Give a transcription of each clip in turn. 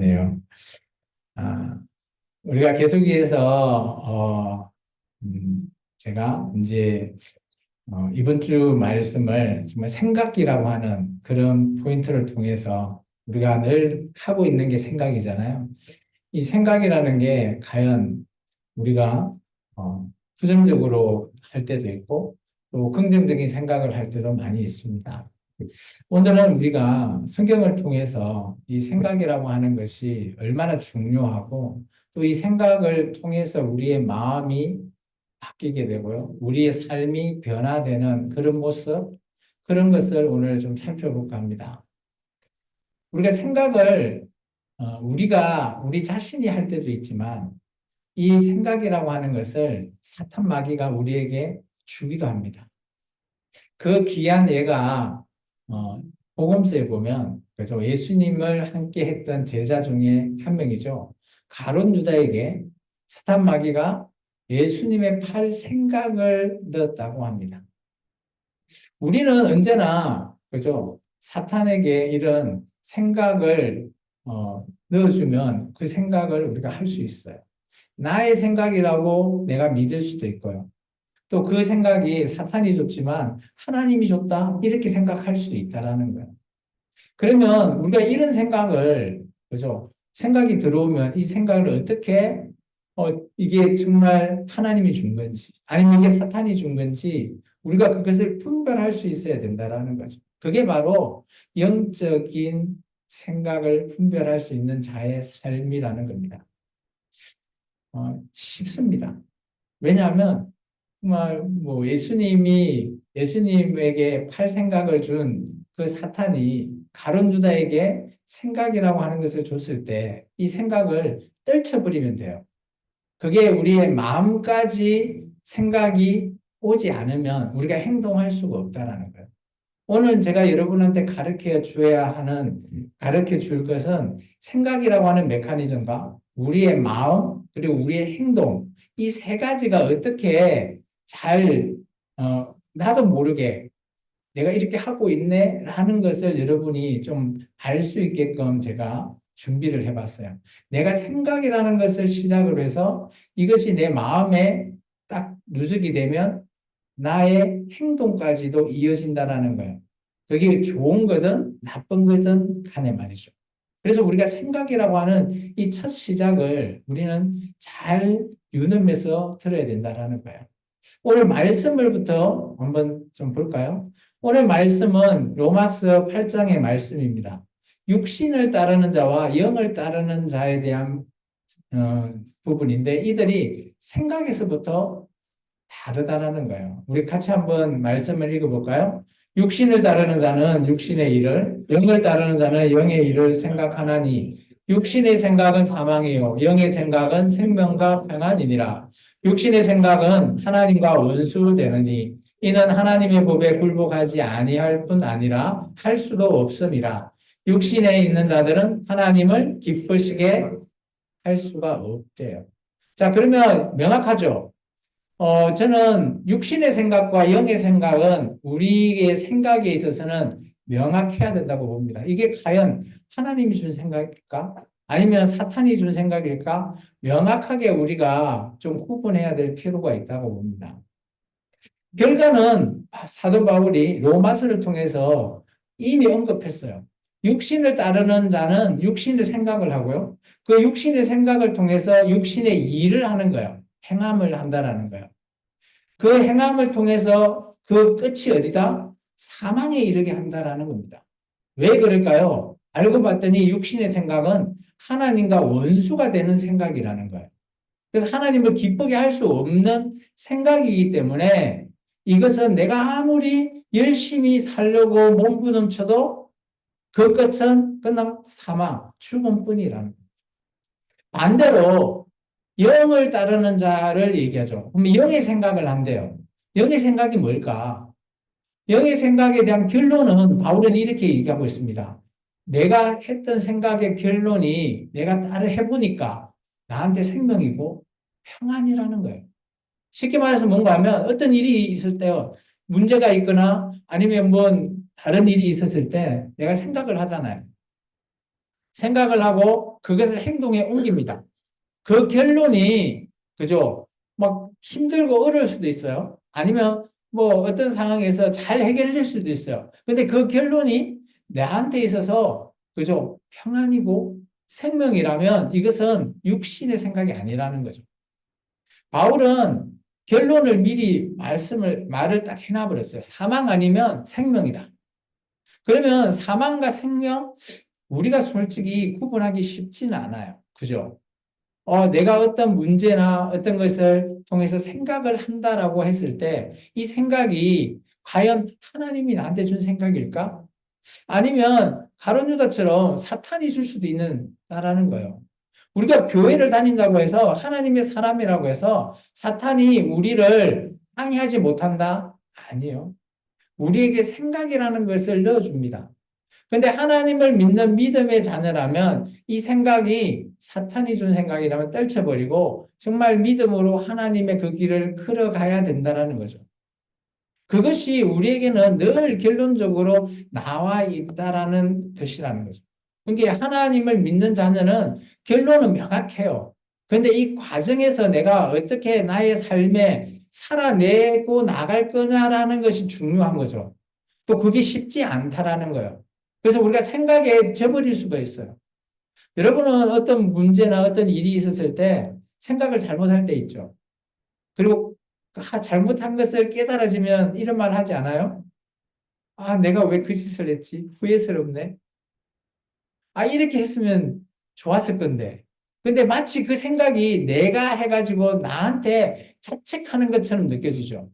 네요. 아, 우리가 계속해서, 제가 이제, 이번 주 말씀을 정말 생각기라고 하는 그런 포인트를 통해서 우리가 늘 하고 있는 게 생각이잖아요. 이 생각이라는 게 과연 우리가, 부정적으로 할 때도 있고 또 긍정적인 생각을 할 때도 많이 있습니다. 오늘은 우리가 성경을 통해서 이 생각이라고 하는 것이 얼마나 중요하고 또 이 생각을 통해서 우리의 마음이 바뀌게 되고요. 우리의 삶이 변화되는 그런 모습, 그런 것을 오늘 좀 살펴볼까 합니다. 우리가 생각을, 우리 자신이 할 때도 있지만 이 생각이라고 하는 것을 사탄 마귀가 우리에게 주기도 합니다. 그 귀한 예가 복음서에 보면 그죠? 예수님을 함께 했던 제자 중에 한 명이죠. 가룟 유다에게 사탄 마귀가 예수님의 팔 생각을 넣었다고 합니다. 우리는 언제나 그죠? 사탄에게 이런 생각을 넣어주면 그 생각을 우리가 할 수 있어요. 나의 생각이라고 내가 믿을 수도 있고요. 또 그 생각이 사탄이 줬지만 하나님이 줬다 이렇게 생각할 수도 있다라는 거예요. 그러면 우리가 이런 생각을 그죠? 생각이 들어오면 이 생각을 어떻게 이게 정말 하나님이 준 건지 아니면 이게 사탄이 준 건지 우리가 그것을 분별할 수 있어야 된다라는 거죠. 그게 바로 영적인 생각을 분별할 수 있는 자의 삶이라는 겁니다. 쉽습니다. 왜냐하면 정말 뭐 예수님에게 팔 생각을 준 그 사탄이 가룟 유다에게 생각이라고 하는 것을 줬을 때 이 생각을 떨쳐버리면 돼요. 그게 우리의 마음까지 생각이 오지 않으면 우리가 행동할 수가 없다라는 거예요. 오늘 제가 여러분한테 가르쳐 줄 것은 생각이라고 하는 메커니즘과 우리의 마음, 그리고 우리의 행동, 이 세 가지가 어떻게 잘, 나도 모르게 내가 이렇게 하고 있네? 라는 것을 여러분이 좀 알 수 있게끔 제가 준비를 해봤어요. 내가 생각이라는 것을 시작으로 해서 이것이 내 마음에 딱 누적이 되면 나의 행동까지도 이어진다라는 거예요. 그게 좋은 거든 나쁜 거든 간에 말이죠. 그래서 우리가 생각이라고 하는 이 첫 시작을 우리는 잘 유념해서 들어야 된다라는 거예요. 오늘 말씀을부터 한번 좀 볼까요? 오늘 말씀은 로마서 8장의 말씀입니다. 육신을 따르는 자와 영을 따르는 자에 대한 부분인데 이들이 생각에서부터 다르다라는 거예요. 우리 같이 한번 말씀을 읽어볼까요? 육신을 따르는 자는 육신의 일을, 영을 따르는 자는 영의 일을 생각하나니, 육신의 생각은 사망이요, 영의 생각은 생명과 평안이니라. 육신의 생각은 하나님과 원수되느니, 이는 하나님의 법에 굴복하지 아니할 뿐 아니라 할 수도 없음이라. 육신에 있는 자들은 하나님을 기쁘시게 할 수가 없대요. 자, 그러면 명확하죠? 저는 육신의 생각과 영의 생각은 우리의 생각에 있어서는 명확해야 된다고 봅니다. 이게 과연 하나님이 준 생각일까? 아니면 사탄이 준 생각일까? 명확하게 우리가 좀 구분해야 될 필요가 있다고 봅니다. 결과는 사도 바울이 로마서를 통해서 이미 언급했어요. 육신을 따르는 자는 육신의 생각을 하고요. 그 육신의 생각을 통해서 육신의 일을 하는 거예요. 행함을 한다라는 거예요. 그 행함을 통해서 그 끝이 어디다? 사망에 이르게 한다라는 겁니다. 왜 그럴까요? 알고 봤더니 육신의 생각은 하나님과 원수가 되는 생각이라는 거예요. 그래서 하나님을 기쁘게 할 수 없는 생각이기 때문에 이것은 내가 아무리 열심히 살려고 몸부림쳐도 그 끝은 끝난 사망, 죽음뿐이라는 거예요. 반대로 영을 따르는 자를 얘기하죠. 그럼 영의 생각을 한대요. 영의 생각이 뭘까? 영의 생각에 대한 결론은 바울은 이렇게 얘기하고 있습니다. 내가 했던 생각의 결론이 내가 따로 해보니까 나한테 생명이고 평안이라는 거예요. 쉽게 말해서 뭔가 하면 어떤 일이 있을 때 문제가 있거나 아니면 다른 일이 있었을 때 내가 생각을 하잖아요. 생각을 하고 그것을 행동에 옮깁니다. 그 결론이, 그죠? 막 힘들고 어려울 수도 있어요. 아니면 뭐 어떤 상황에서 잘 해결될 수도 있어요. 근데 그 결론이 나한테 있어서, 그죠? 평안이고 생명이라면 이것은 육신의 생각이 아니라는 거죠. 바울은 결론을 미리 말을 딱 해놔버렸어요. 사망 아니면 생명이다. 그러면 사망과 생명, 우리가 솔직히 구분하기 쉽지는 않아요. 그죠? 내가 어떤 문제나 어떤 것을 통해서 생각을 한다라고 했을 때, 이 생각이 과연 하나님이 나한테 준 생각일까? 아니면 가룟 유다처럼 사탄이 줄 수도 있는다라는 거예요. 우리가 교회를 다닌다고 해서 하나님의 사람이라고 해서 사탄이 우리를 항의하지 못한다? 아니요. 우리에게 생각이라는 것을 넣어줍니다. 근데 하나님을 믿는 믿음의 자녀라면 이 생각이 사탄이 준 생각이라면 떨쳐버리고 정말 믿음으로 하나님의 그 길을 걸어가야 된다는 거죠. 그것이 우리에게는 늘 결론적으로 나와 있다라는 것이라는 거죠. 그러니까 하나님을 믿는 자녀는 결론은 명확해요. 그런데 이 과정에서 내가 어떻게 나의 삶에 살아내고 나갈 거냐라는 것이 중요한 거죠. 또 그게 쉽지 않다라는 거예요. 그래서 우리가 생각에 져버릴 수가 있어요. 여러분은 어떤 문제나 어떤 일이 있었을 때 생각을 잘못할 때 있죠. 그리고 잘못한 것을 깨달아지면 이런 말 하지 않아요? 아, 내가 왜 그 짓을 했지? 후회스럽네. 아, 이렇게 했으면 좋았을 건데. 근데 마치 그 생각이 내가 해가지고 나한테 자책하는 것처럼 느껴지죠.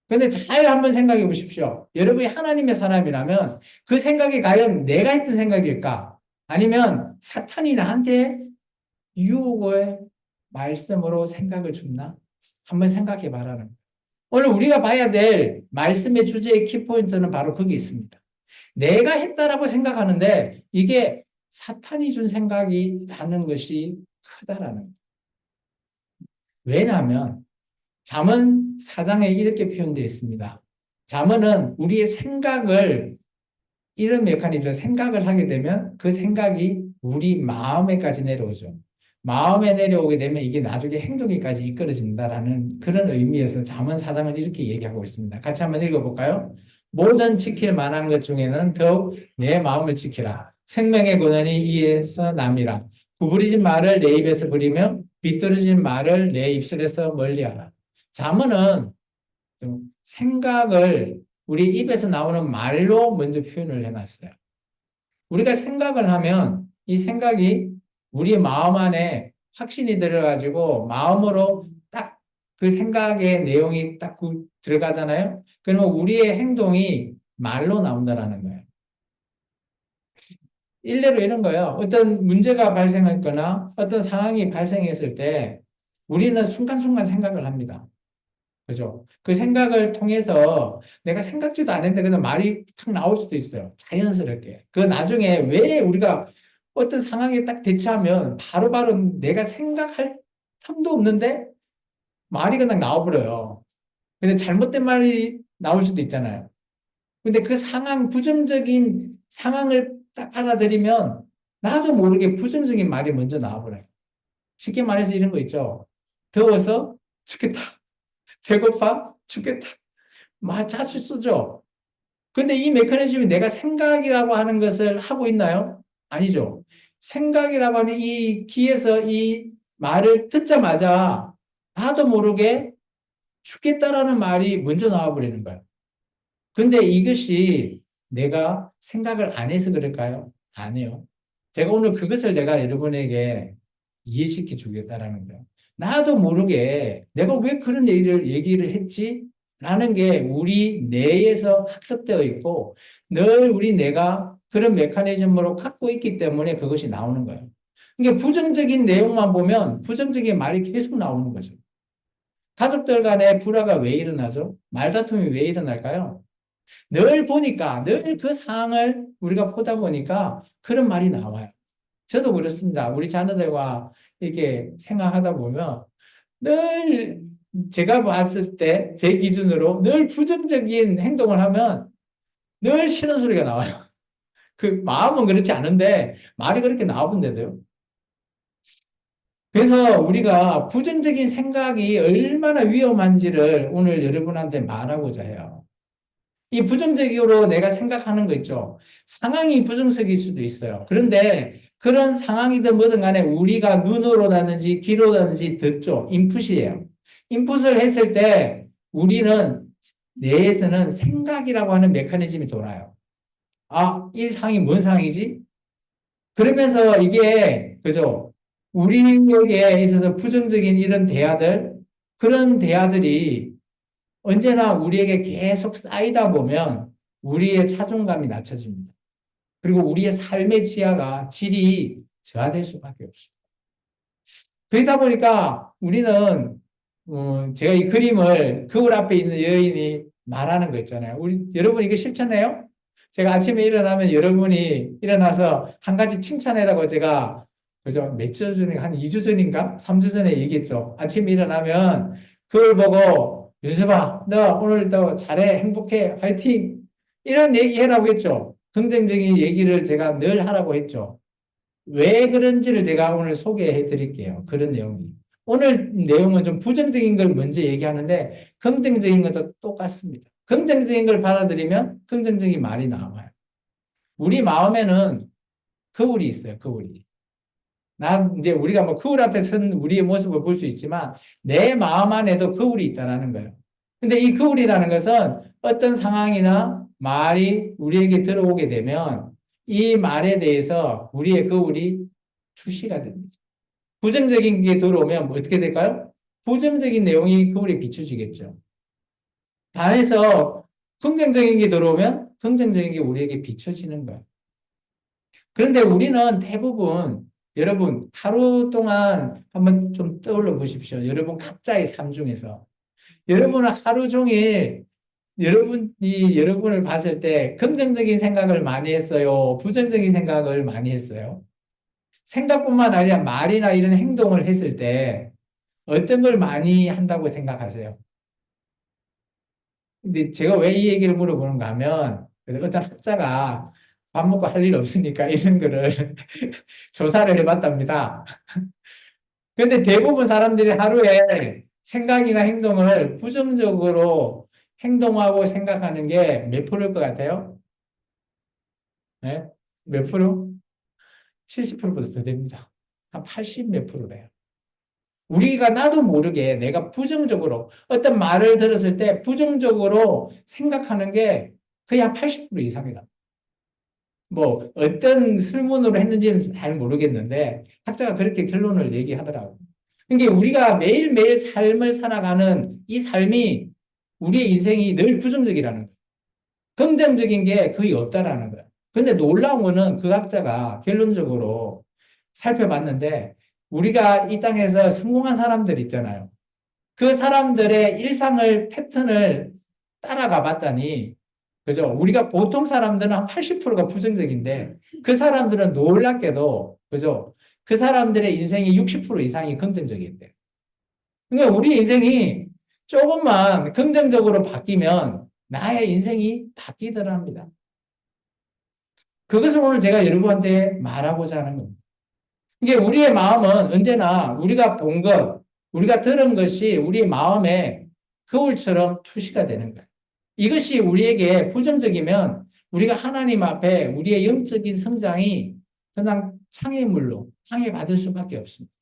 근데 잘 한번 생각해 보십시오. 여러분이 하나님의 사람이라면 그 생각이 과연 내가 했던 생각일까? 아니면 사탄이 나한테 유혹의 말씀으로 생각을 줬나? 한번 생각해 봐라는. 오늘 우리가 봐야 될 말씀의 주제의 키포인트는 바로 거기 있습니다. 내가 했다라고 생각하는데 이게 사탄이 준 생각이라는 것이 크다라는 거예요. 왜냐하면 잠언 4장에 이렇게 표현되어 있습니다. 잠언은 우리의 생각을, 이런 메커니즘으로 생각을 하게 되면 그 생각이 우리 마음에까지 내려오죠. 마음에 내려오게 되면 이게 나중에 행동에까지 이끌어진다라는 그런 의미에서 잠언 4장은 이렇게 얘기하고 있습니다. 같이 한번 읽어볼까요? 모든 지킬 만한 것 중에는 더욱 내 마음을 지키라. 생명의 근원이 이에서 남이라. 구부리진 말을 내 입에서 버리며 비뚤어진 말을 내 입술에서 멀리하라. 잠언은 생각을 우리 입에서 나오는 말로 먼저 표현을 해놨어요. 우리가 생각을 하면 이 생각이 우리 마음 안에 확신이 들어가지고 마음으로 딱 그 생각의 내용이 딱 들어가잖아요. 그러면 우리의 행동이 말로 나온다라는 거예요. 일례로 이런 거예요. 어떤 문제가 발생했거나 어떤 상황이 발생했을 때 우리는 순간순간 생각을 합니다. 그죠? 그 생각을 통해서 내가 생각지도 않았는데 그냥 말이 탁 나올 수도 있어요. 자연스럽게. 그 나중에 왜 우리가 어떤 상황에 딱 대처하면 바로바로 내가 생각할 틈도 없는데 말이 그냥 나와버려요. 근데 잘못된 말이 나올 수도 있잖아요. 근데 그 상황, 부정적인 상황을 딱 받아들이면 나도 모르게 부정적인 말이 먼저 나와버려요. 쉽게 말해서 이런 거 있죠. 더워서 죽겠다. 배고파 죽겠다. 말 자주 쓰죠. 근데 이 메커니즘이 내가 생각이라고 하는 것을 하고 있나요? 아니죠. 생각이라고 하는 이 귀에서 이 말을 듣자마자 나도 모르게 죽겠다라는 말이 먼저 나와버리는 거예요. 근데 이것이 내가 생각을 안 해서 그럴까요? 아니요. 제가 오늘 그것을 내가 여러분에게 이해시켜 주겠다라는 거예요. 나도 모르게 내가 왜 그런 얘기를 했지? 라는 게 우리 뇌에서 학습되어 있고 늘 우리 뇌가 그런 메커니즘으로 갖고 있기 때문에 그것이 나오는 거예요. 그러니까 부정적인 내용만 보면 부정적인 말이 계속 나오는 거죠. 가족들 간의 불화가 왜 일어나죠? 말다툼이 왜 일어날까요? 늘 보니까, 늘 그 상황을 우리가 보다 보니까 그런 말이 나와요. 저도 그렇습니다. 우리 자녀들과 이렇게 생각하다 보면 늘 제가 봤을 때 제 기준으로 늘 부정적인 행동을 하면 늘 싫은 소리가 나와요. 그 마음은 그렇지 않은데 말이 그렇게 나오는데도요. 그래서 우리가 부정적인 생각이 얼마나 위험한지를 오늘 여러분한테 말하고자 해요. 이 부정적으로 내가 생각하는 거 있죠. 상황이 부정적일 수도 있어요. 그런데 그런 상황이든 뭐든 간에 우리가 눈으로라든지 귀로라든지 듣죠. 인풋이에요. 인풋을 했을 때 우리는 뇌에서는 생각이라고 하는 메커니즘이 돌아요. 아, 이 상황이 뭔 상황이지? 그러면서 이게, 그죠? 우리에게 있어서 부정적인 이런 대화들, 그런 대화들이 언제나 우리에게 계속 쌓이다 보면 우리의 자존감이 낮춰집니다. 그리고 우리의 삶의 질이 저하될 수밖에 없습니다. 그러다 보니까 우리는 제가 이 그림을 거울 앞에 있는 여인이 말하는 거 있잖아요. 여러분 이거 실천해요? 제가 아침에 일어나면 여러분이 일어나서 한 가지 칭찬해라고 제가 그죠? 몇 주 전에 한 2주 전인가? 3주 전에 얘기했죠. 아침에 일어나면 그걸 보고 윤수아 너 오늘도 잘해 행복해 화이팅 이런 얘기 해라고 했죠. 긍정적인 얘기를 제가 늘 하라고 했죠. 왜 그런지를 제가 오늘 소개해 드릴게요. 그런 내용이. 오늘 내용은 좀 부정적인 걸 먼저 얘기하는데 긍정적인 것도 똑같습니다. 긍정적인 걸 받아들이면 긍정적인 말이 나와요. 우리 마음에는 거울이 있어요. 거울이. 이제 우리가 뭐 거울 앞에 선 우리의 모습을 볼 수 있지만 내 마음 안에도 거울이 있다는 거예요. 근데 이 거울이라는 것은 어떤 상황이나 말이 우리에게 들어오게 되면 이 말에 대해서 우리의 거울이 투시가 됩니다. 부정적인 게 들어오면 뭐 어떻게 될까요? 부정적인 내용이 거울에 비춰지겠죠. 반해서 긍정적인 게 들어오면 긍정적인 게 우리에게 비춰지는 거예요. 그런데 우리는 대부분 여러분 하루 동안 한번 좀 떠올려 보십시오. 여러분 각자의 삶 중에서 여러분은 하루 종일 여러분을 봤을 때 긍정적인 생각을 많이 했어요. 부정적인 생각을 많이 했어요. 생각뿐만 아니라 말이나 이런 행동을 했을 때 어떤 걸 많이 한다고 생각하세요? 근데 제가 왜 이 얘기를 물어보는가 하면 그래서 어떤 학자가 밥 먹고 할 일 없으니까 이런 거를 조사를 해봤답니다. 근데 대부분 사람들이 하루에 생각이나 행동을 부정적으로 행동하고 생각하는 게 몇 프로일 것 같아요? 네? 몇 프로? 70%보다 더 됩니다. 한 80 몇 프로래요. 우리가 나도 모르게 내가 부정적으로 어떤 말을 들었을 때 부정적으로 생각하는 게 거의 한 80% 이상이다. 뭐 어떤 설문으로 했는지는 잘 모르겠는데 학자가 그렇게 결론을 얘기하더라고요. 그러니까 우리가 매일매일 삶을 살아가는 이 삶이 우리의 인생이 늘 부정적이라는 거예요. 긍정적인 게 거의 없다라는 거예요. 근데 놀라운 거는 그 학자가 결론적으로 살펴봤는데 우리가 이 땅에서 성공한 사람들 있잖아요. 그 사람들의 일상을 패턴을 따라가 봤더니 그죠? 우리가 보통 사람들은 한 80%가 부정적인데 그 사람들은 놀랍게도 그죠? 그 사람들의 인생이 60% 이상이 긍정적이었대요. 그러니까 우리 인생이 조금만 긍정적으로 바뀌면 나의 인생이 바뀌더랍니다. 그것을 오늘 제가 여러분한테 말하고자 하는 겁니다. 이게 우리의 마음은 언제나 우리가 본 것, 우리가 들은 것이 우리 마음에 거울처럼 투시가 되는 거예요. 이것이 우리에게 부정적이면 우리가 하나님 앞에 우리의 영적인 성장이 그냥 장애물로 방해받을 수밖에 없습니다.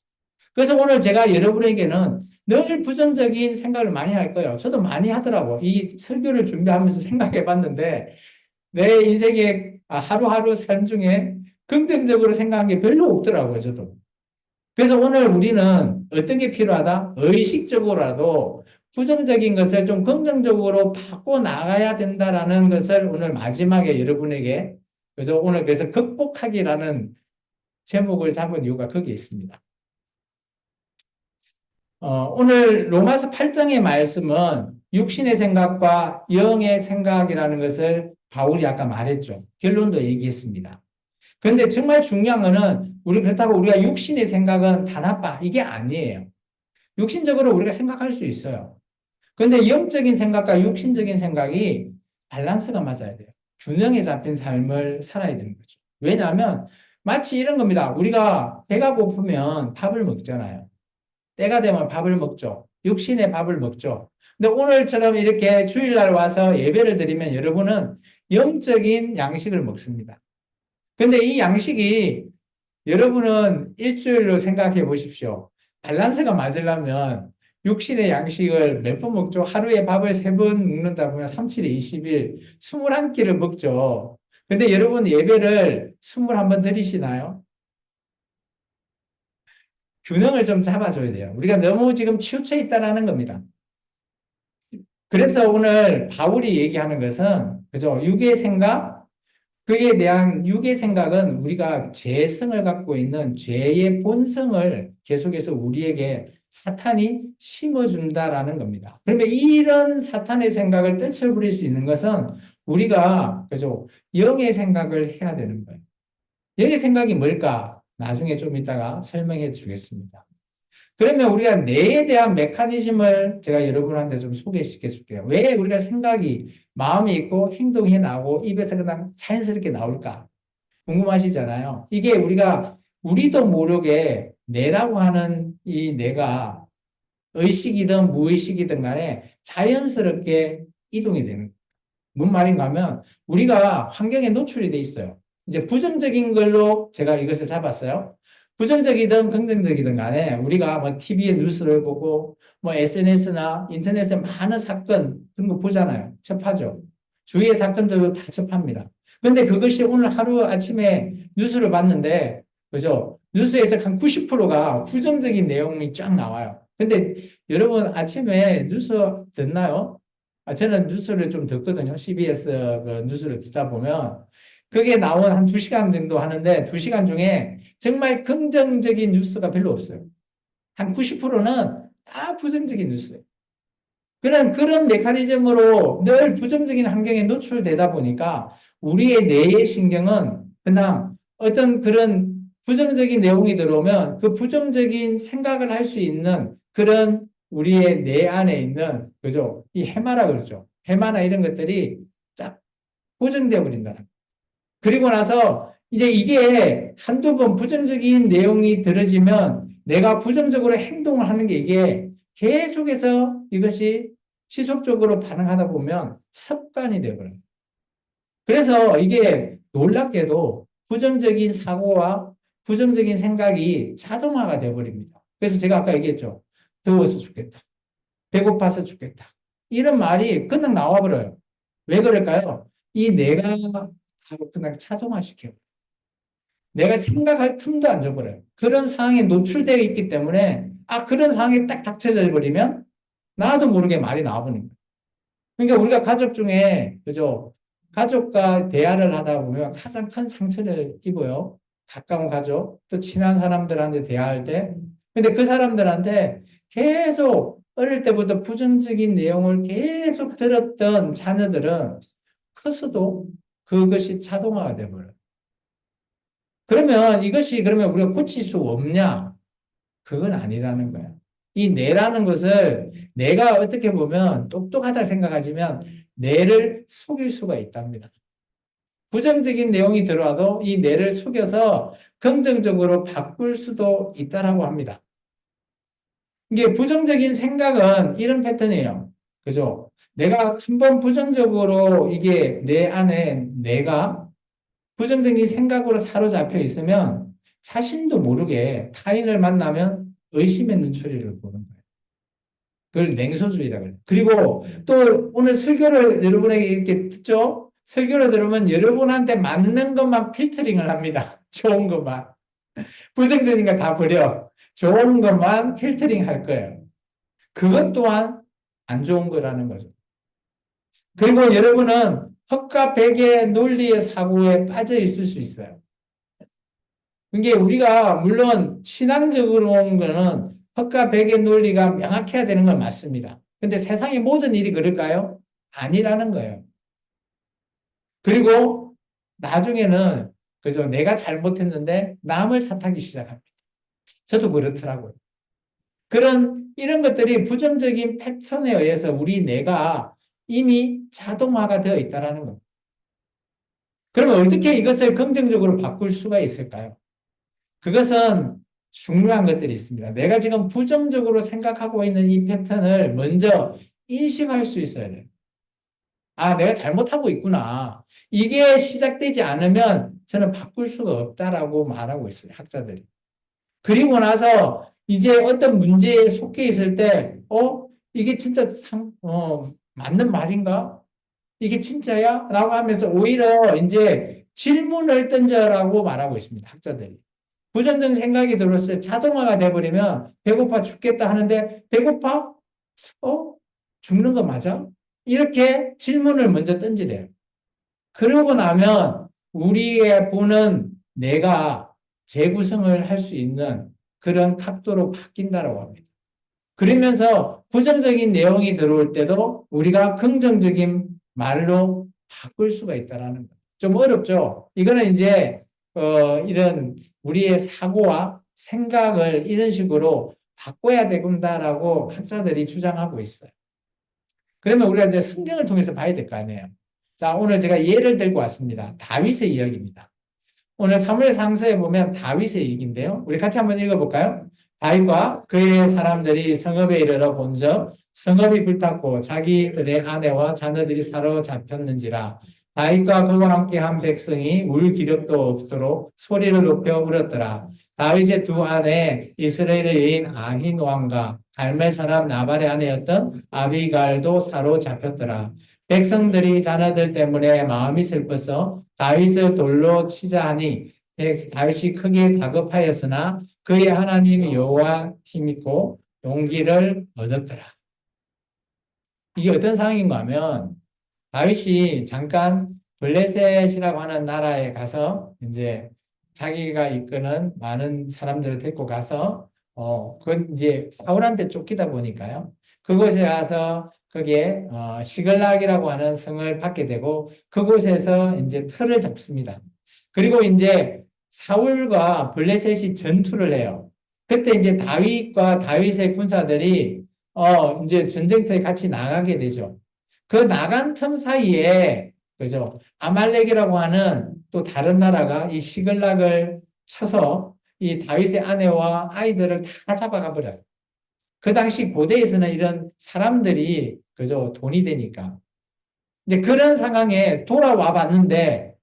그래서 오늘 제가 여러분에게는 늘 부정적인 생각을 많이 할 거예요. 저도 많이 하더라고. 이 설교를 준비하면서 생각해 봤는데 내 인생의 하루하루 삶 중에 긍정적으로 생각한 게 별로 없더라고요, 저도. 그래서 오늘 우리는 어떤 게 필요하다? 의식적으로라도 부정적인 것을 좀 긍정적으로 바꿔 나가야 된다라는 것을 오늘 마지막에 여러분에게 그래서 오늘 그래서 극복하기라는 제목을 잡은 이유가 거기에 있습니다. 오늘 로마서 8장의 말씀은 육신의 생각과 영의 생각이라는 것을 바울이 아까 말했죠. 결론도 얘기했습니다. 그런데 정말 중요한 거는 그렇다고 우리가 육신의 생각은 다 나빠. 이게 아니에요. 육신적으로 우리가 생각할 수 있어요. 그런데 영적인 생각과 육신적인 생각이 밸런스가 맞아야 돼요. 균형에 잡힌 삶을 살아야 되는 거죠. 왜냐하면 마치 이런 겁니다. 우리가 배가 고프면 밥을 먹잖아요. 때가 되면 밥을 먹죠. 육신의 밥을 먹죠. 근데 오늘처럼 이렇게 주일날 와서 예배를 드리면 여러분은 영적인 양식을 먹습니다. 근데 이 양식이 여러분은 일주일로 생각해 보십시오. 밸런스가 맞으려면 육신의 양식을 몇 번 먹죠? 하루에 밥을 3번 먹는다 보면 3, 7에 20일, 21끼를 먹죠. 근데 여러분 예배를 21번 드리시나요? 균형을 좀 잡아줘야 돼요. 우리가 너무 지금 치우쳐 있다라는 겁니다. 그래서 오늘 바울이 얘기하는 것은, 그죠? 육의 생각, 그에 대한 육의 생각은 우리가 죄성을 갖고 있는 죄의 본성을 계속해서 우리에게 사탄이 심어준다라는 겁니다. 그러면 이런 사탄의 생각을 떨쳐버릴 수 있는 것은 우리가, 그죠? 영의 생각을 해야 되는 거예요. 영의 생각이 뭘까? 나중에 좀 이따가 설명해 주겠습니다. 그러면 우리가 뇌에 대한 메커니즘을 제가 여러분한테 좀 소개시켜 줄게요. 왜 우리가 생각이, 마음이 있고 행동이 나오고 입에서 그냥 자연스럽게 나올까? 궁금하시잖아요. 이게 우리도 모르게 뇌라고 하는 이 뇌가 의식이든 무의식이든 간에 자연스럽게 이동이 되는 거예요. 뭔 말인가 하면 우리가 환경에 노출이 돼 있어요. 이제 부정적인 걸로 제가 이것을 잡았어요. 부정적이든 긍정적이든 간에 우리가 뭐 TV에 뉴스를 보고 뭐 SNS나 인터넷에 많은 사건 그런 거 보잖아요. 접하죠. 주위의 사건들도 다 접합니다. 근데 그것이 오늘 하루 아침에 뉴스를 봤는데, 그죠? 뉴스에서 한 90%가 부정적인 내용이 쫙 나와요. 근데 여러분 아침에 뉴스 듣나요? 저는 뉴스를 좀 듣거든요. CBS 그 뉴스를 듣다 보면 그게 나온 한 2시간 정도 하는데 2시간 중에 정말 긍정적인 뉴스가 별로 없어요. 한 90%는 다 부정적인 뉴스예요. 그런 메커니즘으로 늘 부정적인 환경에 노출되다 보니까 우리의 뇌의 신경은 그냥 어떤 그런 부정적인 내용이 들어오면 그 부정적인 생각을 할 수 있는 그런 우리의 뇌 안에 있는, 그죠? 이 해마라 그러죠. 해마나 이런 것들이 쫙 고정되어 버린다. 그리고 나서 이제 이게 한두 번 부정적인 내용이 들어지면 내가 부정적으로 행동을 하는 게 이게 계속해서 이것이 지속적으로 반응하다 보면 습관이 되어버려요. 그래서 이게 놀랍게도 부정적인 사고와 부정적인 생각이 자동화가 되어버립니다. 그래서 제가 아까 얘기했죠. 더워서 죽겠다. 배고파서 죽겠다. 이런 말이 그냥 나와버려요. 왜 그럴까요? 이 내가 바로 그냥 자동화시켜요. 내가 생각할 틈도 안 줘버려요. 그런 상황에 노출되어 있기 때문에, 그런 상황에 딱 닥쳐져 버리면, 나도 모르게 말이 나와버리는 거예요. 그러니까 우리가 가족 중에, 그죠? 가족과 대화를 하다 보면 가장 큰 상처를 입어요. 가까운 가족, 또 친한 사람들한테 대화할 때. 근데 그 사람들한테 계속 어릴 때부터 부정적인 내용을 계속 들었던 자녀들은 커서도 그것이 자동화가 돼버려요. 그러면 이것이 그러면 우리가 고칠 수 없냐? 그건 아니라는 거예요. 이 뇌라는 것을 내가 어떻게 보면 똑똑하다 생각하지만 뇌를 속일 수가 있답니다. 부정적인 내용이 들어와도 이 뇌를 속여서 긍정적으로 바꿀 수도 있다라고 합니다. 이게 부정적인 생각은 이런 패턴이에요. 그죠? 내가 한번 부정적으로 이게 내 안에 내가 부정적인 생각으로 사로잡혀 있으면 자신도 모르게 타인을 만나면 의심의 눈초리를 보는 거예요. 그걸 냉소주의라고 해요. 그리고 또 오늘 설교를 여러분에게 이렇게 듣죠? 설교를 들으면 여러분한테 맞는 것만 필터링을 합니다. 좋은 것만. 부정적인 거 다 버려. 좋은 것만 필터링 할 거예요. 그것 또한 안 좋은 거라는 거죠. 그리고 여러분은 헛과 백의 논리의 사고에 빠져 있을 수 있어요. 이게 우리가 물론 신앙적으로 온 거는 헛과 백의 논리가 명확해야 되는 건 맞습니다. 근데 세상의 모든 일이 그럴까요? 아니라는 거예요. 그리고 나중에는 그죠? 내가 잘못했는데 남을 탓하기 시작합니다. 저도 그렇더라고요. 이런 것들이 부정적인 패턴에 의해서 우리 뇌가 이미 자동화가 되어 있다는 겁니다. 그러면 어떻게 이것을 긍정적으로 바꿀 수가 있을까요? 그것은 중요한 것들이 있습니다. 내가 지금 부정적으로 생각하고 있는 이 패턴을 먼저 인식할 수 있어야 돼요. 아, 내가 잘못하고 있구나. 이게 시작되지 않으면 저는 바꿀 수가 없다라고 말하고 있어요, 학자들이. 그리고 나서 이제 어떤 문제에 속해 있을 때, 이게 진짜 맞는 말인가? 이게 진짜야? 라고 하면서 오히려 이제 질문을 던져라고 말하고 있습니다, 학자들이. 부정적인 생각이 들었을 때 자동화가 돼버리면 배고파 죽겠다 하는데, 배고파? 어? 죽는 거 맞아? 이렇게 질문을 먼저 던지래요. 그러고 나면 우리의 보는 내가 재구성을 할 수 있는 그런 각도로 바뀐다라고 합니다. 그러면서 부정적인 내용이 들어올 때도 우리가 긍정적인 말로 바꿀 수가 있다라는 거. 좀 어렵죠? 이거는 이제 이런 우리의 사고와 생각을 이런 식으로 바꿔야 된다라고 학자들이 주장하고 있어요. 그러면 우리가 이제 성경을 통해서 봐야 될 거 아니에요. 자, 오늘 제가 예를 들고 왔습니다. 다윗의 이야기입니다. 오늘 사무엘 상서에 보면 다윗의 얘기인데요. 우리 같이 한번 읽어볼까요? 다윗과 그의 사람들이 성읍에 이르러 본즉 성읍이 불탔고 자기들의 아내와 자녀들이 사로잡혔는지라. 다윗과 그와 함께한 백성이 울 기력도 없도록 소리를 높여 울었더라. 다윗의 두 아내 이스라엘의 여인 아힌왕과 갈멜 사람 나발의 아내였던 아비갈도 사로잡혔더라. 백성들이 자녀들 때문에 마음이 슬퍼서 다윗을 돌로 치자 하니 다윗이 크게 다급하였으나 그의 하나님 여호와 힘있고 용기를 얻었더라. 이게 어떤 상황인가 하면 다윗이 잠깐 블레셋이라고 하는 나라에 가서 이제 자기가 이끄는 많은 사람들을 데리고 가서 그 이제 사울한테 쫓기다 보니까요. 그곳에 가서 거기에 시글락이라고 하는 성을 받게 되고 그곳에서 이제 틀을 잡습니다. 그리고 이제 사울과 블레셋이 전투를 해요. 그때 이제 다윗과 다윗의 군사들이 이제 전쟁터에 같이 나가게 되죠. 그 나간 틈 사이에 그죠? 아말렉이라고 하는 또 다른 나라가 이 시글락을 쳐서 이 다윗의 아내와 아이들을 다 잡아가 버려요. 그 당시 고대에서는 이런 사람들이 그죠? 돈이 되니까. 이제 그런 상황에 돌아와 봤는데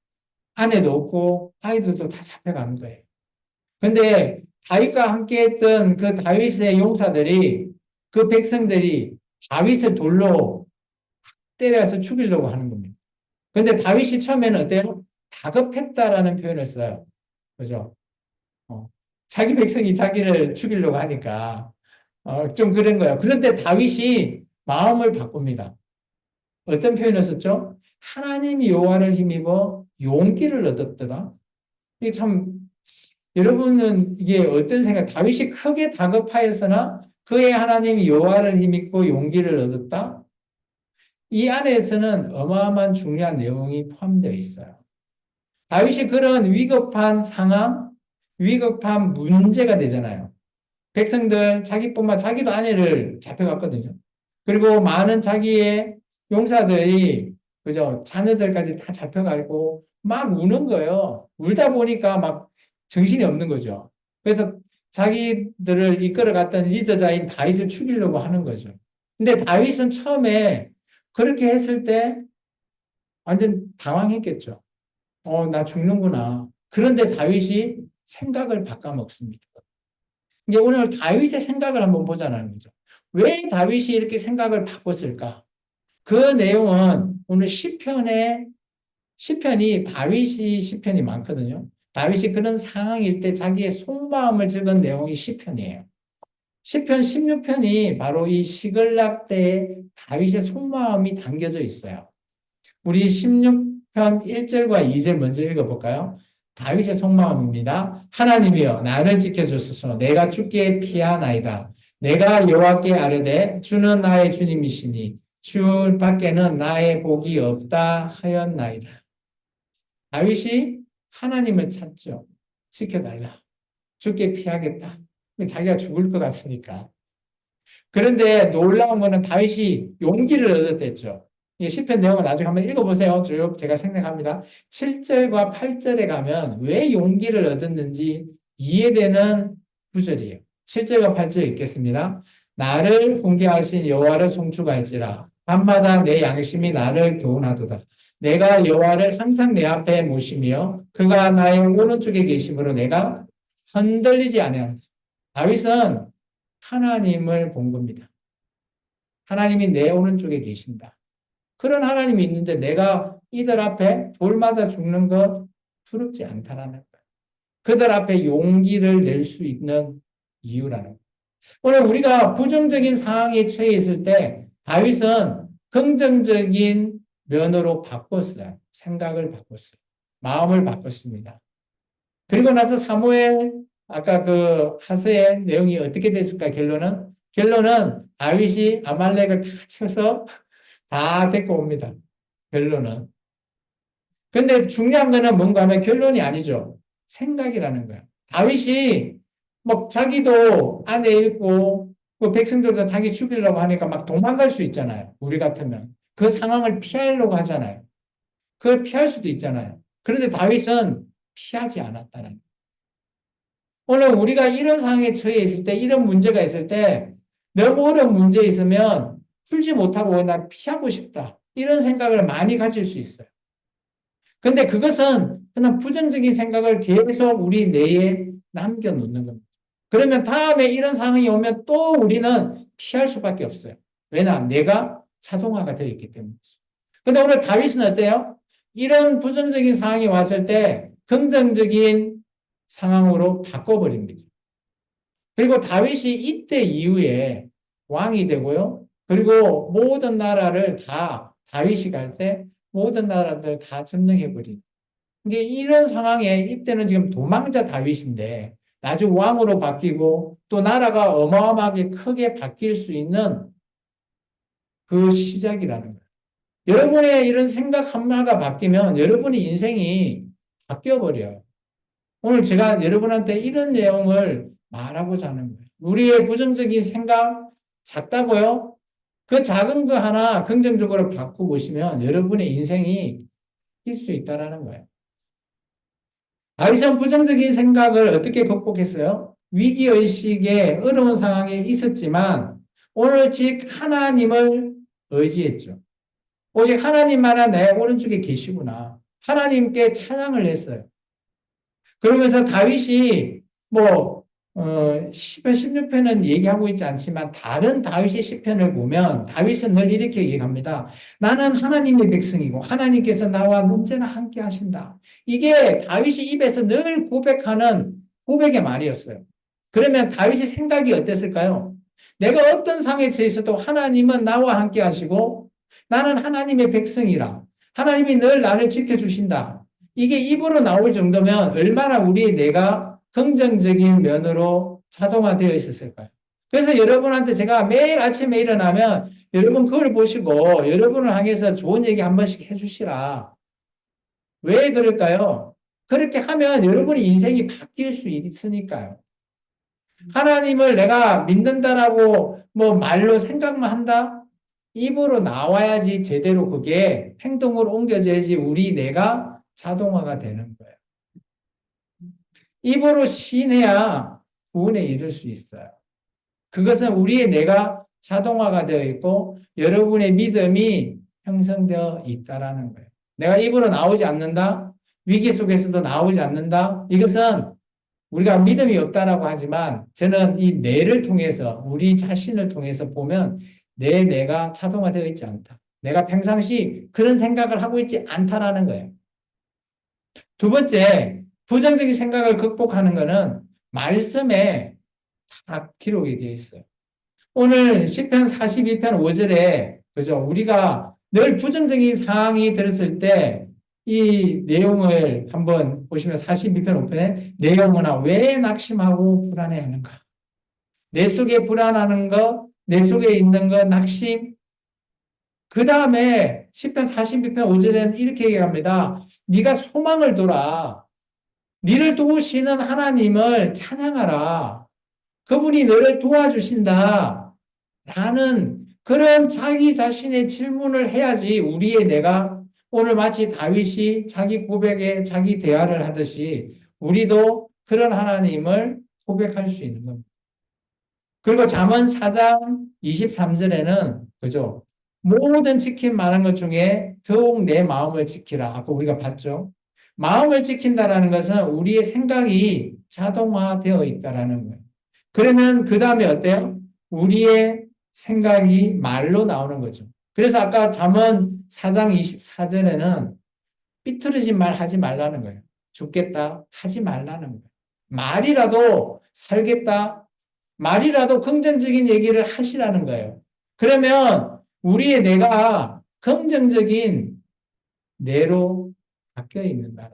아내도 없고 아이들도 다 잡혀가는 거예요. 근데 다윗과 함께 했던 그 다윗의 용사들이 그 백성들이 다윗을 돌로 때려서 죽이려고 하는 겁니다. 근데 다윗이 처음에는 어때요? 다급했다라는 표현을 써요. 그죠? 자기 백성이 자기를 죽이려고 하니까 좀 그런 거예요. 그런데 다윗이 마음을 바꿉니다. 어떤 표현을 썼죠? 하나님이 여호와를 힘입어 용기를 얻었다. 이게 참 여러분은 이게 어떤 생각? 다윗이 크게 다급하였으나 그의 하나님이 여호와를 힘입고 용기를 얻었다. 이 안에서는 어마어마한 중요한 내용이 포함되어 있어요. 다윗이 그런 위급한 상황, 위급한 문제가 되잖아요. 백성들, 자기도 아내를 잡혀갔거든요. 그리고 많은 자기의 용사들이, 그죠? 자녀들까지 다 잡혀가고 막 우는 거예요. 울다 보니까 막 정신이 없는 거죠. 그래서 자기들을 이끌어갔던 리더자인 다윗을 죽이려고 하는 거죠. 근데 다윗은 처음에 그렇게 했을 때 완전 당황했겠죠. 나 죽는구나. 그런데 다윗이 생각을 바꿔먹습니다. 이제 오늘 다윗의 생각을 한번 보자는 거죠. 왜 다윗이 이렇게 생각을 바꿨을까? 그 내용은 오늘 시편이 다윗이 시편이 많거든요. 다윗이 그런 상황일 때 자기의 속마음을 적은 내용이 시편이에요. 시편 16편이 바로 이 시글락 때의 다윗의 속마음이 담겨져 있어요. 우리 16편 1절과 2절 먼저 읽어볼까요? 다윗의 속마음입니다. 하나님이여 나를 지켜주소서. 내가 주께 피하나이다. 내가 여호와께 아뢰되 주는 나의 주님이시니 주 밖에는 나의 복이 없다 하였나이다. 다윗이 하나님을 찾죠. 지켜달라. 주께 피하겠다. 자기가 죽을 것 같으니까. 그런데 놀라운 거는 다윗이 용기를 얻었댔죠. 이 시편 내용을 나중에 한번 읽어보세요. 쭉 제가 생략합니다. 7절과 8절에 가면 왜 용기를 얻었는지 이해되는 구절이에요. 7절과 8절 읽겠습니다. 나를 훈계하신 여호와를 송축할지라 밤마다 내 양심이 나를 교훈하도다. 내가 여호와를 항상 내 앞에 모시며 그가 나의 오른쪽에 계심으로 내가 흔들리지 아니한다. 다윗은 하나님을 본 겁니다. 하나님이 내 오른쪽에 계신다. 그런 하나님이 있는데 내가 이들 앞에 돌 맞아 죽는 것 두렵지 않다라는 거예요. 그들 앞에 용기를 낼 수 있는 이유라는 거예요. 오늘 우리가 부정적인 상황에 처해 있을 때 다윗은 긍정적인 면으로 바꿨어요. 생각을 바꿨어요. 마음을 바꿨습니다. 그리고 나서 사무엘 아까 그 하스의 내용이 어떻게 됐을까? 결론은 다윗이 아말렉을 다 쳐서 다 데리고 옵니다. 결론은. 근데 중요한 거는 뭔가 하면 결론이 아니죠. 생각이라는 거야. 다윗이 뭐 자기도 아내 잃고 그 백성들도 자기 죽이려고 하니까 막 도망갈 수 있잖아요. 우리 같으면. 그 상황을 피하려고 하잖아요. 그걸 피할 수도 있잖아요. 그런데 다윗은 피하지 않았다는 거예요. 오늘 우리가 이런 상황에 처해 있을 때, 이런 문제가 있을 때, 너무 어려운 문제 있으면 풀지 못하고 그냥 피하고 싶다. 이런 생각을 많이 가질 수 있어요. 근데 그것은 그냥 부정적인 생각을 계속 우리 뇌에 남겨놓는 겁니다. 그러면 다음에 이런 상황이 오면 또 우리는 피할 수밖에 없어요. 왜냐? 뇌가 자동화가 되어 있기 때문이죠. 근데 오늘 다윗은 어때요? 이런 부정적인 상황이 왔을 때 긍정적인 상황으로 바꿔버립니다. 그리고 다윗이 이때 이후에 왕이 되고요. 그리고 모든 나라를 다 다윗이 갈 때 모든 나라들 다 점령해버린. 이게 이런 상황에 이때는 지금 도망자 다윗인데 나중 왕으로 바뀌고 또 나라가 어마어마하게 크게 바뀔 수 있는 그 시작이라는 거예요. 여러분의 이런 생각 하나가 바뀌면 여러분의 인생이 바뀌어버려요. 오늘 제가 여러분한테 이런 내용을 말하고자 하는 거예요. 우리의 부정적인 생각 작다고요? 그 작은 거 하나 긍정적으로 바꾸보시면 여러분의 인생이 바뀔 수 있다는 거예요. 다윗은 부정적인 생각을 어떻게 극복했어요? 위기의식에 어려운 상황에 있었지만 오늘즉 하나님을 의지했죠. 오직 하나님만은 내 오른쪽에 계시구나. 하나님께 찬양을 했어요. 그러면서 다윗이 시편 16편은 얘기하고 있지 않지만 다른 다윗의 시편을 보면 다윗은 늘 이렇게 얘기합니다. 나는 하나님의 백성이고 하나님께서 나와 언제나 함께 하신다. 이게 다윗이 입에서 늘 고백하는 고백의 말이었어요. 그러면 다윗의 생각이 어땠을까요? 내가 어떤 상황에 처해 있어도 하나님은 나와 함께 하시고 나는 하나님의 백성이라. 하나님이 늘 나를 지켜주신다. 이게 입으로 나올 정도면 얼마나 우리의 뇌가 긍정적인 면으로 자동화되어 있었을까요? 그래서 여러분한테 제가 매일 아침에 일어나면 여러분 그걸 보시고 여러분을 향해서 좋은 얘기 한 번씩 해주시라. 왜 그럴까요? 그렇게 하면 여러분의 인생이 바뀔 수 있으니까요. 하나님을 내가 믿는다라고 말로 생각만 한다? 입으로 나와야지 제대로 그게 행동으로 옮겨져야지 우리 뇌가 자동화가 되는 거예요. 입으로 시인해야 구원에 이를 수 있어요. 그것은 우리의 뇌가 자동화가 되어 있고 여러분의 믿음이 형성되어 있다라는 거예요. 내가 입으로 나오지 않는다? 위기 속에서도 나오지 않는다? 이것은 우리가 믿음이 없다라고 하지만 저는 이 뇌를 통해서 우리 자신을 통해서 보면 내 뇌가 자동화되어 있지 않다. 내가 평상시 그런 생각을 하고 있지 않다라는 거예요. 두 번째, 부정적인 생각을 극복하는 것은 말씀에 다 기록이 되어 있어요. 오늘 시편 42편 5절에 그죠? 우리가 늘 부정적인 상황이 들었을 때 이 내용을 한번 보시면 42편 5편에 내 영혼아 왜 낙심하고 불안해하는가? 내 속에 불안하는 거, 내 속에 있는 거 낙심. 그 다음에 시편 42편 5절에는 이렇게 얘기합니다. 네가 소망을 둬라. 니를 도우시는 하나님을 찬양하라. 그분이 너를 도와주신다. 라는 그런 자기 자신의 질문을 해야지 우리의 내가 오늘 마치 다윗이 자기 고백에 자기 대화를 하듯이 우리도 그런 하나님을 고백할 수 있는 겁니다. 그리고 잠언 4장 23절에는 그죠? 모든 지킨 많은 것 중에 더욱 내 마음을 지키라. 아까 우리가 봤죠? 마음을 지킨다라는 것은 우리의 생각이 자동화되어 있다라는 거예요. 그러면 그 다음에 어때요? 우리의 생각이 말로 나오는 거죠. 그래서 아까 잠언 4장 24절에는 삐뚤어진 말 하지 말라는 거예요. 죽겠다 하지 말라는 거예요. 말이라도 살겠다, 말이라도 긍정적인 얘기를 하시라는 거예요. 그러면 우리의 뇌가 긍정적인 뇌로 바뀌어 있는다.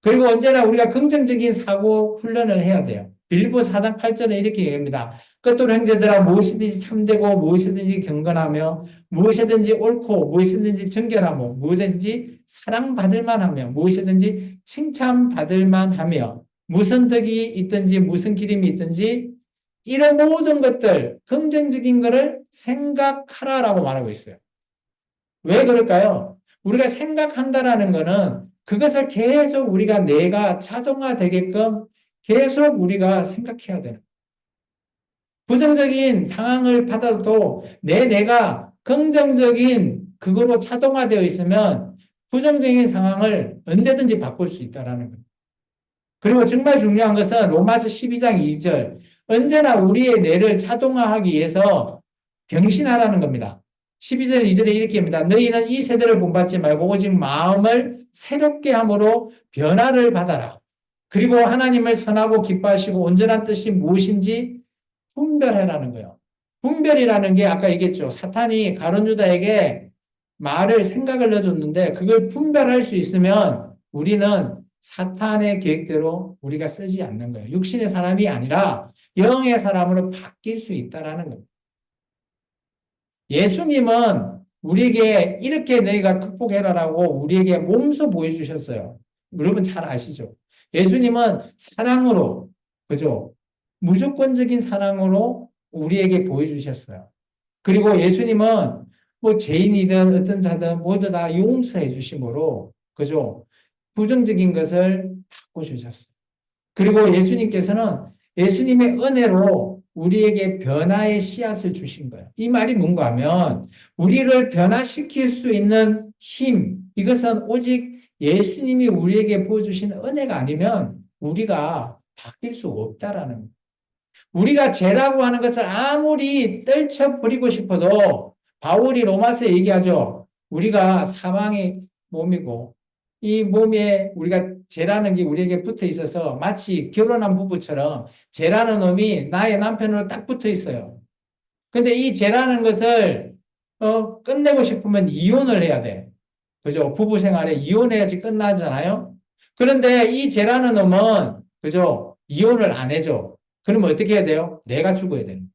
그리고 언제나 우리가 긍정적인 사고 훈련을 해야 돼요. 빌립보 4장 8절에 이렇게 얘기합니다. 끝으로 형제들아 무엇이든지 참되고 무엇이든지 경건하며 무엇이든지 옳고 무엇이든지 정결하며 무엇이든지 사랑받을 만하며 무엇이든지 칭찬받을 만하며 무슨 덕이 있든지 무슨 기림이 있든지 이런 모든 것들 긍정적인 것을 생각하라라고 말하고 있어요. 왜 그럴까요? 우리가 생각한다라는 거는 그것을 계속 우리가 뇌가 자동화되게끔 계속 우리가 생각해야 되는. 부정적인 상황을 받아도 내 뇌가 긍정적인 그거로 자동화되어 있으면 부정적인 상황을 언제든지 바꿀 수 있다라는 거예요. 그리고 정말 중요한 것은 로마서 12장 2절 언제나 우리의 뇌를 자동화하기 위해서 병신하라는 겁니다. 12절 2절에 이렇게 합니다. 너희는 이 세대를 본받지 말고 오직 마음을 새롭게 함으로 변화를 받아라. 그리고 하나님을 선하고 기뻐하시고 온전한 뜻이 무엇인지 분별해라는 거예요. 분별이라는 게 아까 얘기했죠. 사탄이 가룟 유다에게 말을 생각을 넣어줬는데 그걸 분별할 수 있으면 우리는 사탄의 계획대로 우리가 쓰지 않는 거예요. 육신의 사람이 아니라 영의 사람으로 바뀔 수 있다라는 겁니다. 예수님은 우리에게 이렇게 너희가 극복해라라고 우리에게 몸소 보여주셨어요. 여러분 잘 아시죠? 예수님은 사랑으로, 그죠? 무조건적인 사랑으로 우리에게 보여주셨어요. 그리고 예수님은 뭐 죄인이든 어떤 자든 모두 다 용서해 주심으로, 그죠? 부정적인 것을 바꿔주셨어요. 그리고 예수님께서는 예수님의 은혜로 우리에게 변화의 씨앗을 주신 거예요. 이 말이 뭔가 하면 우리를 변화시킬 수 있는 힘, 이것은 오직 예수님이 우리에게 보여주신 은혜가 아니면 우리가 바뀔 수 없다라는 거예요. 우리가 죄라고 하는 것을 아무리 떨쳐버리고 싶어도 바울이 로마서에 얘기하죠. 우리가 사망의 몸이고 이 몸에 우리가 죄라는 게 우리에게 붙어 있어서 마치 결혼한 부부처럼 죄라는 놈이 나의 남편으로 딱 붙어 있어요. 근데 이 죄라는 것을 끝내고 싶으면 이혼을 해야 돼. 그죠? 부부 생활에 이혼해야지 끝나잖아요. 그런데 이 죄라는 놈은 그죠? 이혼을 안 해줘. 그러면 어떻게 해야 돼요? 내가 죽어야 되는 거예요.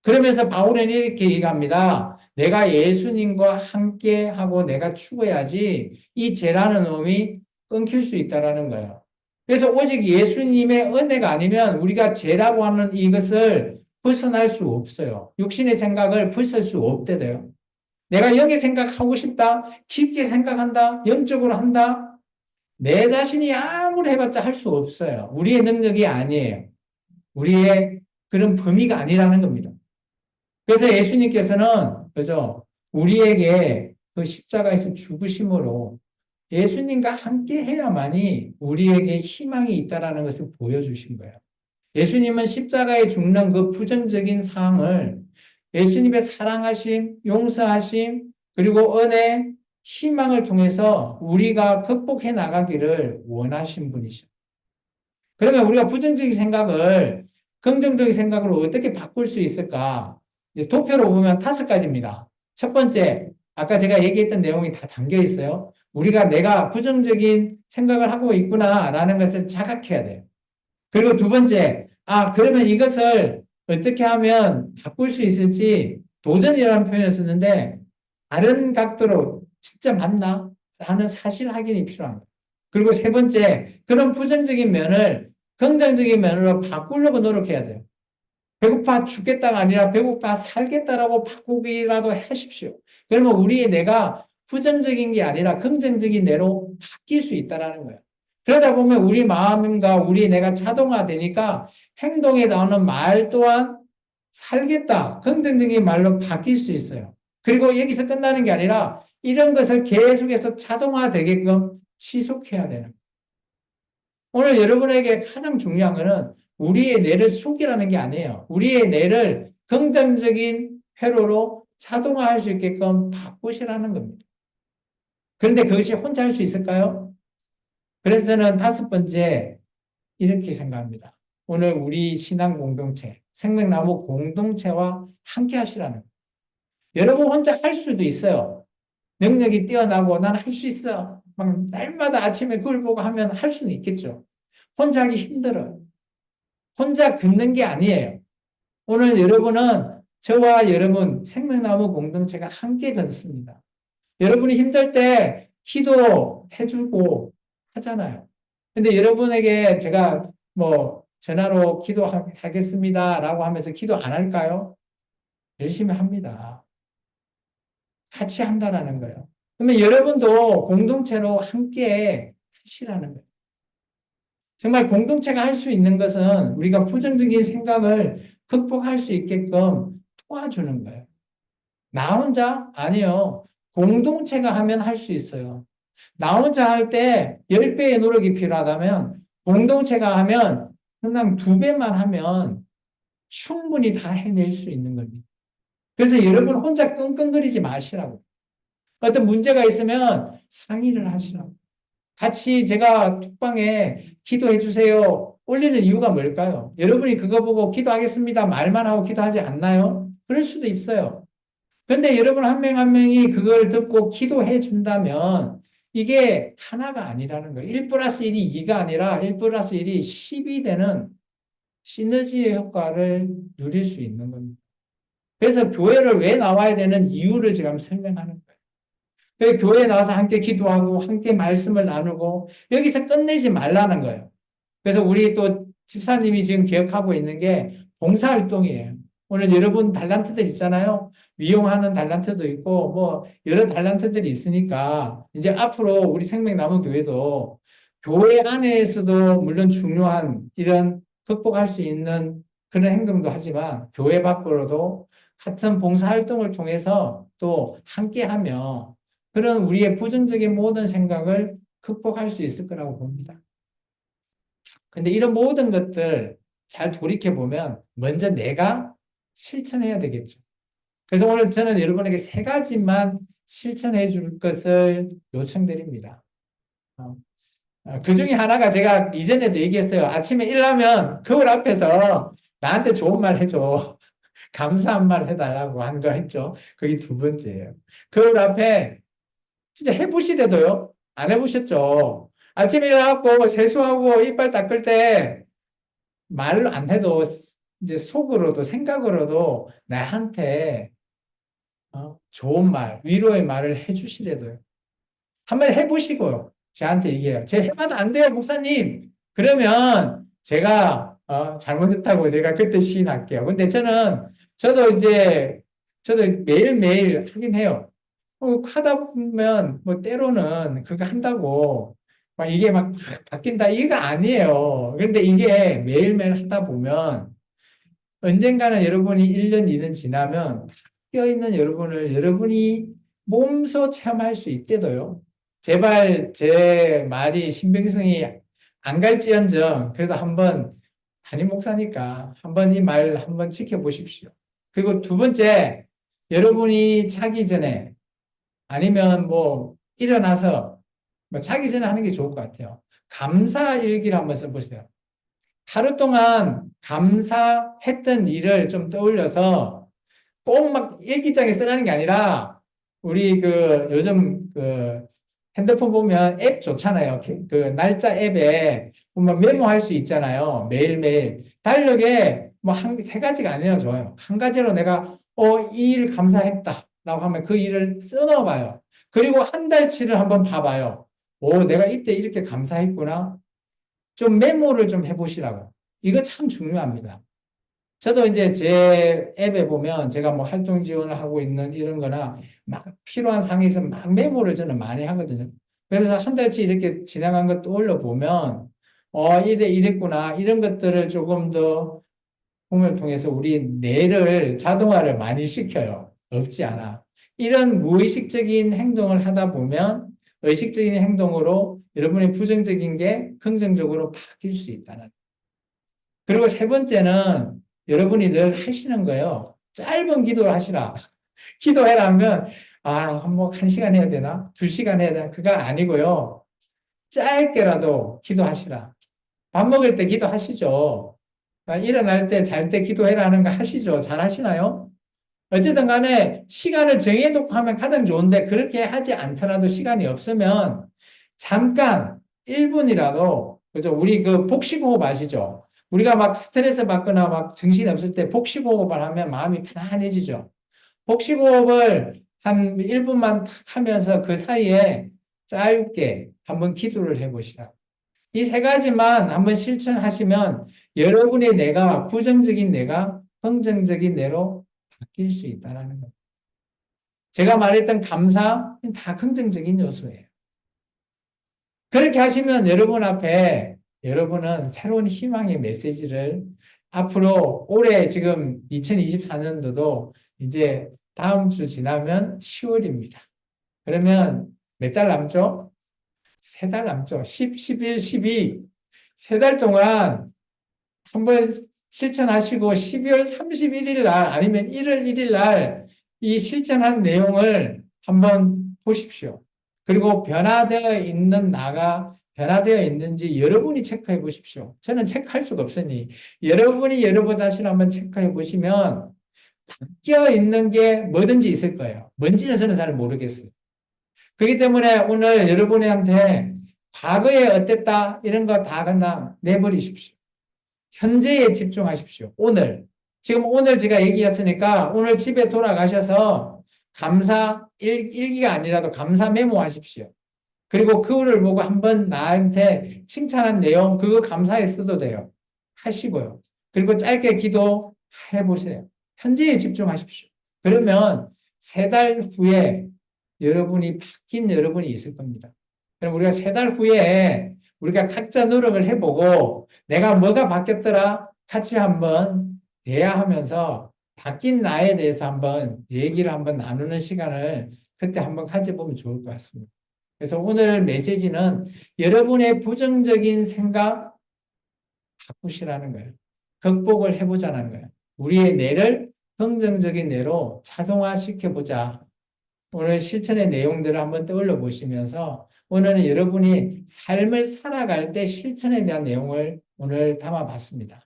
그러면서 바울은 이렇게 얘기합니다. 내가 예수님과 함께 하고 내가 죽어야지 이 죄라는 놈이 끊길 수 있다라는 거예요. 그래서 오직 예수님의 은혜가 아니면 우리가 죄라고 하는 이것을 벗어날 수 없어요. 육신의 생각을 벗을 수 없대요. 내가 영의 생각하고 싶다, 깊게 생각한다, 영적으로 한다. 내 자신이 아무리 해봤자 할 수 없어요. 우리의 능력이 아니에요. 우리의 그런 범위가 아니라는 겁니다. 그래서 예수님께서는 그죠? 우리에게 그 십자가에서 죽으심으로 예수님과 함께 해야만이 우리에게 희망이 있다라는 것을 보여주신 거예요. 예수님은 십자가에 죽는 그 부정적인 상황을 예수님의 사랑하심, 용서하심, 그리고 은혜, 희망을 통해서 우리가 극복해 나가기를 원하신 분이시죠. 그러면 우리가 부정적인 생각을 긍정적인 생각으로 어떻게 바꿀 수 있을까? 이제 도표로 보면 5가지입니다. 첫 번째, 아까 제가 얘기했던 내용이 다 담겨 있어요. 우리가 내가 부정적인 생각을 하고 있구나라는 것을 자각해야 돼요. 그리고 두 번째, 그러면 이것을 어떻게 하면 바꿀 수 있을지 도전이라는 표현을 쓰는데 다른 각도로 진짜 맞나? 라는 사실 확인이 필요합니다. 그리고 세 번째, 그런 부정적인 면을 긍정적인 면으로 바꾸려고 노력해야 돼요. 배고파 죽겠다가 아니라 배고파 살겠다라고 바꾸기라도 하십시오. 그러면 우리의 뇌가 부정적인 게 아니라 긍정적인 뇌로 바뀔 수 있다라는 거예요. 그러다 보면 우리 마음과 우리 뇌가 자동화되니까 행동에 나오는 말 또한 살겠다, 긍정적인 말로 바뀔 수 있어요. 그리고 여기서 끝나는 게 아니라 이런 것을 계속해서 자동화되게끔 지속해야 되는 거예요. 오늘 여러분에게 가장 중요한 것은 우리의 뇌를 속이라는 게 아니에요. 우리의 뇌를 긍정적인 회로로 자동화할 수 있게끔 바꾸시라는 겁니다. 그런데 그것이 혼자 할 수 있을까요? 그래서 저는 다섯 번째 이렇게 생각합니다. 오늘 우리 신앙 공동체, 생명나무 공동체와 함께 하시라는 거예요. 여러분 혼자 할 수도 있어요. 능력이 뛰어나고 난 할 수 있어. 막 날마다 아침에 그걸 보고 하면 할 수는 있겠죠. 혼자 하기 힘들어요. 혼자 긋는 게 아니에요. 오늘 여러분은 저와 여러분 생명나무 공동체가 함께 걷습니다. 여러분이 힘들 때 기도해주고 하잖아요. 근데 여러분에게 제가 뭐 전화로 기도하겠습니다 라고 하면서 기도 안 할까요? 열심히 합니다. 같이 한다라는 거예요. 그러면 여러분도 공동체로 함께 하시라는 거예요. 정말 공동체가 할 수 있는 것은 우리가 부정적인 생각을 극복할 수 있게끔 도와주는 거예요. 나 혼자? 아니요. 공동체가 하면 할 수 있어요. 나 혼자 할 때 10배의 노력이 필요하다면 공동체가 하면 그냥 2배만 하면 충분히 다 해낼 수 있는 겁니다. 그래서 여러분 혼자 끙끙거리지 마시라고. 어떤 문제가 있으면 상의를 하시라고. 같이 제가 톡방에 기도해 주세요. 올리는 이유가 뭘까요? 여러분이 그거 보고 기도하겠습니다. 말만 하고 기도하지 않나요? 그럴 수도 있어요. 그런데 여러분 한 명 한 명이 그걸 듣고 기도해 준다면 이게 하나가 아니라는 거예요. 1 플러스 1이 2가 아니라 1 플러스 1이 10이 되는 시너지의 효과를 누릴 수 있는 겁니다. 그래서 교회를 왜 나와야 되는 이유를 지금 설명하는 거예요. 교회에 나와서 함께 기도하고 함께 말씀을 나누고 여기서 끝내지 말라는 거예요. 그래서 우리 또 집사님이 지금 기억하고 있는 게 봉사활동이에요. 오늘 여러분 달란트들 있잖아요. 미용하는 달란트도 있고 뭐 여러 달란트들이 있으니까 이제 앞으로 우리 생명나무교회도 교회 안에서도 물론 중요한 이런 극복할 수 있는 그런 행동도 하지만 교회 밖으로도 같은 봉사활동을 통해서 또 함께하며 그런 우리의 부정적인 모든 생각을 극복할 수 있을 거라고 봅니다. 근데 이런 모든 것들 잘 돌이켜보면 먼저 내가 실천해야 되겠죠. 그래서 오늘 저는 여러분에게 3가지만 실천해 줄 것을 요청드립니다. 그 중에 하나가 제가 이전에도 얘기했어요. 아침에 일어나면 거울 앞에서 나한테 좋은 말 해줘. 감사한 말 해달라고 한 거 했죠. 그게 2번째예요. 거울 앞에 진짜 해보시래도요? 안 해보셨죠? 아침에 일어나고 세수하고 이빨 닦을 때 말로 안 해도 이제 속으로도 생각으로도 나한테 좋은 말, 위로의 말을 해주시래도요. 한번 해보시고요. 저한테 얘기해요. 제 해봐도 안 돼요, 목사님. 그러면 제가 잘못했다고 제가 그때 시인할게요. 근데 저도 매일매일 하긴 해요. 하다 보면 뭐 때로는 그거 한다고 막 이게 막 바뀐다 이거 아니에요. 그런데 이게 매일매일 하다 보면 언젠가는 여러분이 1년, 2년 지나면 바뀌어 있는 여러분을 여러분이 몸소 체험할 수 있대도요. 제발 제 말이 신빙성이 안 갈지언정 그래도 한번 담임 목사니까 한번 이 말 한번 지켜보십시오. 그리고 2번째, 여러분이 자기 전에 아니면 뭐 일어나서 뭐 자기 전에 하는 게 좋을 것 같아요. 감사 일기를 한번 써보세요. 하루 동안 감사했던 일을 좀 떠올려서 꼭 막 일기장에 쓰라는 게 아니라 우리 요즘 핸드폰 보면 앱 좋잖아요. 그 날짜 앱에 보면 메모할 수 있잖아요. 매일매일. 달력에 뭐 3가지가 아니라 좋아요. 한 가지로 내가 이 일 감사했다 라고 하면 그 일을 써넣어 봐요. 그리고 한 달치를 한번 봐봐요. 내가 이때 이렇게 감사했구나. 좀 메모를 좀 해보시라고. 이거 참 중요합니다. 저도 이제 제 앱에 보면 제가 뭐 활동 지원을 하고 있는 이런 거나 막 필요한 사항이 있으면 막 메모를 저는 많이 하거든요. 그래서 한 달치 이렇게 지나간 것 떠올려 보면, 이래 이랬구나. 이런 것들을 조금 더 홈을 통해서 우리 뇌를 자동화를 많이 시켜요. 없지 않아. 이런 무의식적인 행동을 하다 보면 의식적인 행동으로 여러분의 부정적인 게 긍정적으로 바뀔 수 있다는. 그리고 세 번째는 여러분이 늘 하시는 거예요. 짧은 기도를 하시라. 기도해라 하면, 뭐, 1시간 해야 되나? 2시간 해야 되나? 그거 아니고요. 짧게라도 기도하시라. 밥 먹을 때 기도하시죠. 일어날 때, 잘 때 기도해라 하는 거 하시죠. 잘 하시나요? 어쨌든 간에 시간을 정해놓고 하면 가장 좋은데 그렇게 하지 않더라도 시간이 없으면 잠깐 1분이라도, 그죠? 우리 그 복식호흡 아시죠? 우리가 막 스트레스 받거나 막 정신이 없을 때 복식호흡을 하면 마음이 편안해지죠. 복식호흡을 한 1분만 탁 하면서 그 사이에 짧게 한번 기도를 해보시라. 이 세 가지만 한번 실천하시면 여러분의 뇌가 부정적인 뇌가 긍정적인 뇌로 바뀔 수 있다는 거예요. 제가 말했던 감사, 다 긍정적인 요소예요. 그렇게 하시면 여러분 앞에 여러분은 새로운 희망의 메시지를 앞으로 올해 지금 2024년도도 이제 다음 주 지나면 10월입니다. 그러면 몇 달 남죠? 3달 남죠. 10, 11, 12. 3달 동안 한번 실천하시고 12월 31일 날 아니면 1월 1일 날 이 실천한 내용을 한번 보십시오. 그리고 변화되어 있는 나가 변화되어 있는지 여러분이 체크해 보십시오. 저는 체크할 수가 없으니 여러분이 여러분 자신을 한번 체크해 보시면 바뀌어 있는 게 뭐든지 있을 거예요. 뭔지는 저는 잘 모르겠어요. 그렇기 때문에 오늘 여러분한테 과거에 어땠다 이런 거 다 그냥 내버리십시오. 현재에 집중하십시오. 오늘. 지금 오늘 제가 얘기했으니까 오늘 집에 돌아가셔서 감사 일기가 아니라도 감사 메모하십시오. 그리고 그거를 보고 한번 나한테 칭찬한 내용 그거 감사에 써도 돼요. 하시고요. 그리고 짧게 기도해 보세요. 현재에 집중하십시오. 그러면 3달 후에 여러분이 바뀐 여러분이 있을 겁니다. 그럼 우리가 3달 후에 우리가 각자 노력을 해보고 내가 뭐가 바뀌었더라 같이 한번 대화하면서 바뀐 나에 대해서 한번 얘기를 한번 나누는 시간을 그때 한번 가져보면 좋을 것 같습니다. 그래서 오늘 메시지는 여러분의 부정적인 생각 바꾸시라는 거예요. 극복을 해보자는 거예요. 우리의 뇌를 긍정적인 뇌로 자동화시켜보자. 오늘 실천의 내용들을 한번 떠올려 보시면서 오늘은 여러분이 삶을 살아갈 때 실천에 대한 내용을 오늘 담아봤습니다.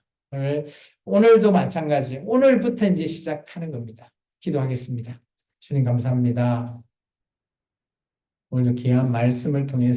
오늘도 마찬가지. 오늘부터 이제 시작하는 겁니다. 기도하겠습니다. 주님 감사합니다. 오늘 귀한 말씀을 통해서